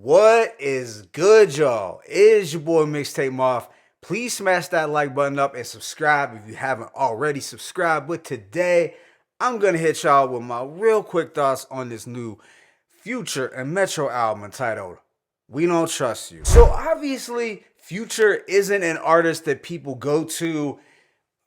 What is good, y'all? It is your boy Mixtape Moth. Please smash that like button up and subscribe if you haven't already subscribed. But today, I'm gonna hit y'all with my real quick thoughts on this new Future and Metro album entitled "We Don't Trust You." So obviously, Future isn't an artist that people go to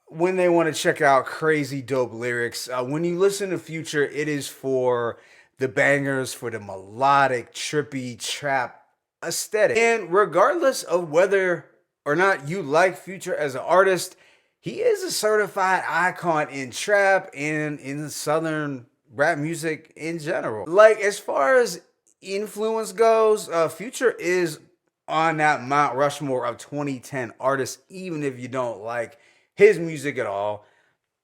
when they want to check out crazy dope lyrics. When you listen to Future, it is for the bangers, for the melodic, trippy trap aesthetic. And regardless of whether or not you like Future as an artist, he is a certified icon in trap and in southern rap music in general. Like, as far as influence goes, Future is on that Mount Rushmore of 2010 artists, even if you don't like his music at all.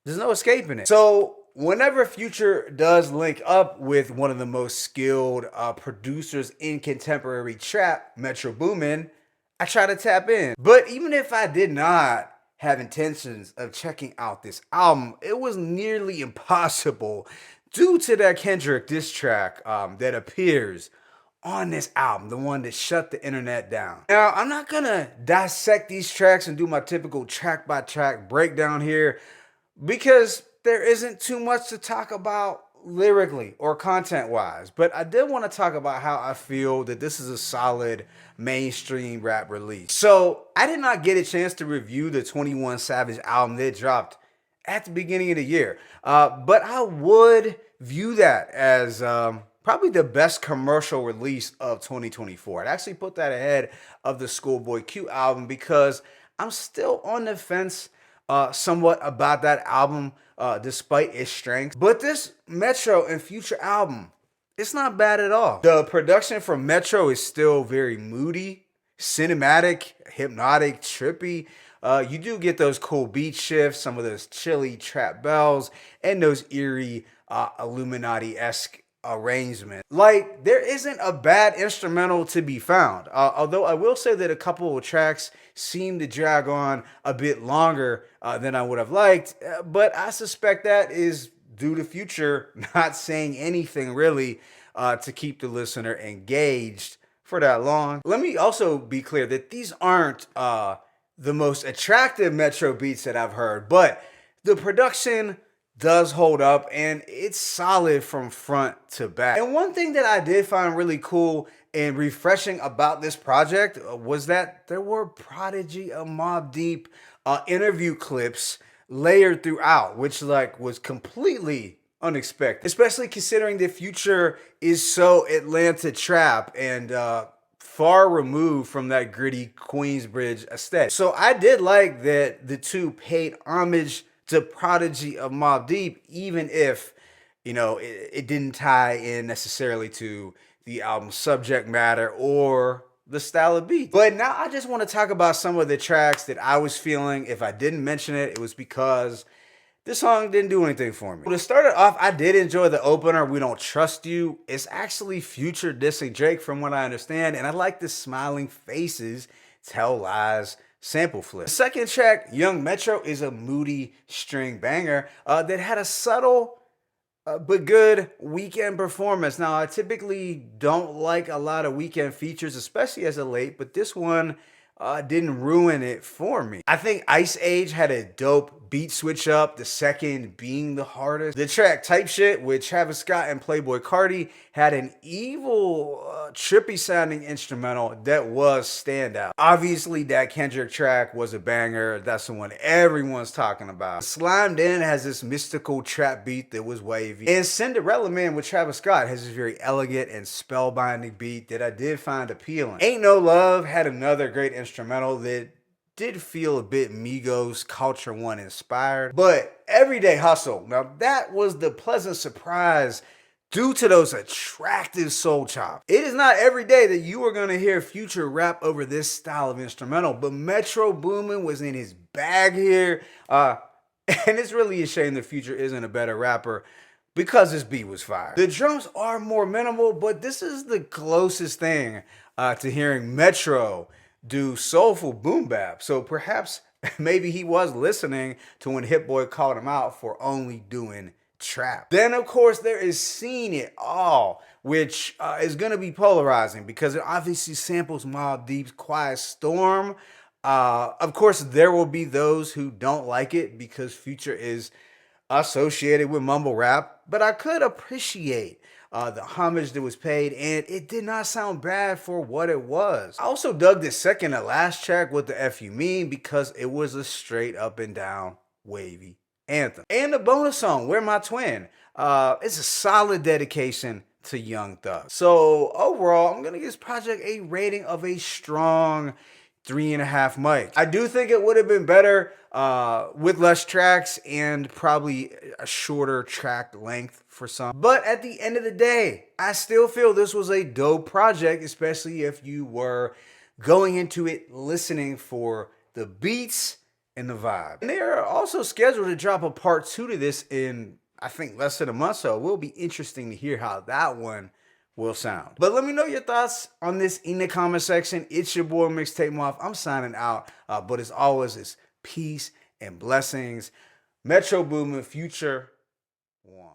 There's no escaping it. So whenever Future does link up with one of the most skilled producers in contemporary trap, Metro Boomin, I try to tap in. But even if I did not have intentions of checking out this album, it was nearly impossible due to that Kendrick diss track that appears on this album, the one that shut the internet down. Now, I'm not gonna dissect these tracks and do my typical track by track breakdown here because there isn't too much to talk about lyrically or content wise, but I did want to talk about how I feel that this is a solid mainstream rap release. So I did not get a chance to review the 21 Savage album that dropped at the beginning of the year, but I would view that as probably the best commercial release of 2024. I'd actually put that ahead of the Schoolboy Q album because I'm still on the fence somewhat about that album despite its strengths. But this Metro and Future album, it's not bad at all. The production from Metro is still very moody, cinematic, hypnotic, trippy. You do get those cool beat shifts, some of those chilly trap bells, and those eerie Illuminati-esque arrangement. Like, there isn't a bad instrumental to be found. Although I will say that a couple of tracks seem to drag on a bit longer than I would have liked, but I suspect that is due to Future not saying anything really to keep the listener engaged for that long. Let me also be clear that these aren't the most attractive Metro beats that I've heard, but the production does hold up and it's solid from front to back. And one thing that I did find really cool and refreshing about this project was that there were Prodigy of Mobb Deep interview clips layered throughout, which was completely unexpected, especially considering the Future is so Atlanta trap and far removed from that gritty Queensbridge aesthetic. So I did like that the two paid homage to Prodigy of Mobb Deep, even if, it didn't tie in necessarily to the album's subject matter or the style of beat. But now I just want to talk about some of the tracks that I was feeling. If I didn't mention it, it was because this song didn't do anything for me. To start it off, I did enjoy the opener, "We Don't Trust You." It's actually Future dissing Drake from what I understand, and I like the smiling faces, tell lies, sample flip. The second track, Young Metro, is a moody string banger that had a subtle but good weekend performance. Now, I typically don't like a lot of weekend features, especially as of late, but this one didn't ruin it for me. I think Ice Age had a dope beat switch up, the second being the hardest. The track Type Shit with Travis Scott and Playboi Carti had an evil, trippy sounding instrumental that was standout. Obviously, that Kendrick track was a banger. That's the one everyone's talking about. Slimed In has this mystical trap beat that was wavy. And Cinderella Man with Travis Scott has this very elegant and spellbinding beat that I did find appealing. Ain't No Love had another great instrumental that did feel a bit Migos Culture One inspired. But Everyday Hustle, now that was the pleasant surprise due to those attractive soul chops. It is not every day that you are going to hear Future rap over this style of instrumental, but Metro Boomin was in his bag here. And it's really a shame the Future isn't a better rapper because this beat was fire. The drums are more minimal, but this is the closest thing to hearing Metro do soulful boom bap. So perhaps maybe he was listening to when Hit Boy called him out for only doing trap. Then of course there is Seen It All which is going to be polarizing because it obviously samples Mobb Deep's Quiet Storm. Of course, there will be those who don't like it because Future is associated with mumble rap, but I could appreciate the homage that was paid, and it did not sound bad for what it was. I also dug the second to last track with the F You Mean because it was a straight up and down wavy anthem. And the bonus song, Where My Twin, it's a solid dedication to Young Thug. So overall, I'm gonna give this project a rating of a strong 3.5 mics. I do think it would have been better with less tracks and probably a shorter track length for some. But at the end of the day, I still feel this was a dope project, especially if you were going into it listening for the beats and the vibe. And they are also scheduled to drop a part 2 to this in, I think, less than a month, so it will be interesting to hear how that one will sound. But let me know your thoughts on this in the comment section. It's your boy Mixtape Moth. I'm signing out. But as always, it's peace and blessings. Metro Boomin, Future 1.